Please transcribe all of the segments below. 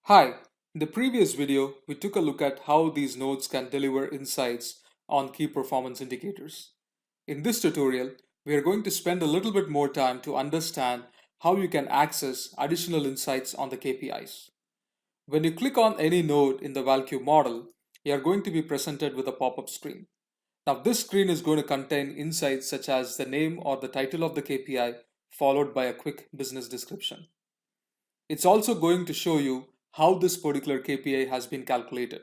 Hi, in the previous video, we took a look at how these nodes can deliver insights on key performance indicators. In this tutorial, we are going to spend a little bit more time to understand how you can access additional insights on the KPIs. When you click on any node in the ValQ model, you are going to be presented with a pop-up screen. Now, this screen is going to contain insights such as the name or the title of the KPI, followed by a quick business description. It's also going to show you how this particular KPI has been calculated.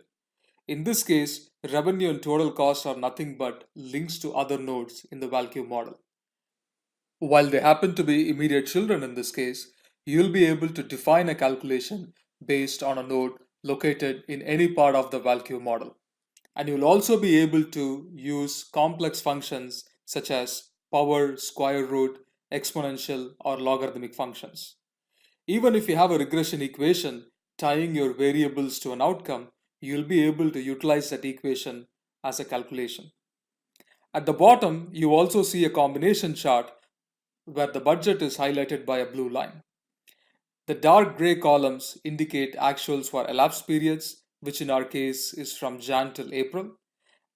In this case, revenue and total costs are nothing but links to other nodes in the ValQ model. While they happen to be immediate children in this case, you'll be able to define a calculation based on a node located in any part of the ValQ model. And you'll also be able to use complex functions such as power, square root, exponential, or logarithmic functions. Even if you have a regression equation tying your variables to an outcome, you'll be able to utilize that equation as a calculation. At the bottom, you also see a combination chart where the budget is highlighted by a blue line. The dark gray columns indicate actuals for elapsed periods, which in our case is from Jan till April,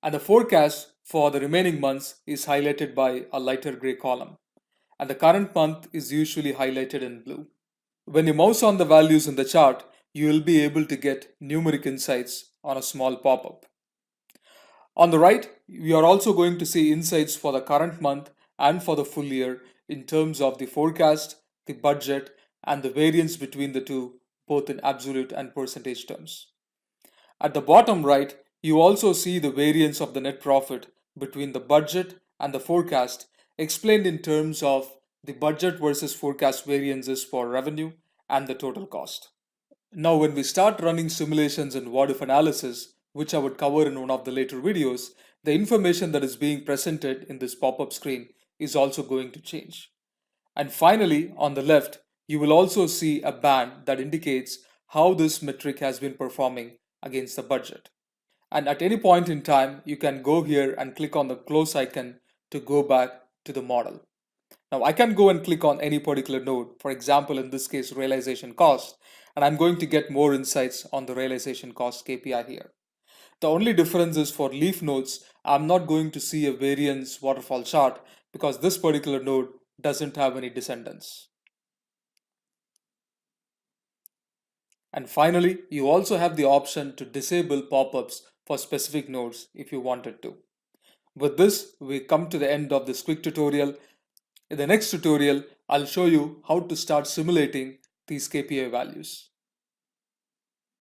and the forecast for the remaining months is highlighted by a lighter gray column, and the current month is usually highlighted in blue. When you mouse on the values in the chart, you will be able to get numeric insights on a small pop-up. On the right, we are also going to see insights for the current month and for the full year in terms of the forecast, the budget, and the variance between the two, both in absolute and percentage terms. At the bottom right, you also see the variance of the net profit between the budget and the forecast explained in terms of the budget versus forecast variances for revenue and the total cost. Now, when we start running simulations and what if analysis, which I would cover in one of the later videos, the information that is being presented in this pop-up screen is also going to change. And finally, on the left, you will also see a band that indicates how this metric has been performing against the budget. And at any point in time, you can go here and click on the close icon to go back to the model. Now I can go and click on any particular node, for example, in this case, realization cost, and I'm going to get more insights on the realization cost KPI here. The only difference is for leaf nodes, I'm not going to see a variance waterfall chart because this particular node doesn't have any descendants. And finally, you also have the option to disable pop-ups for specific nodes if you wanted to. With this, we come to the end of this quick tutorial. In the next tutorial, I'll show you how to start simulating these KPI values.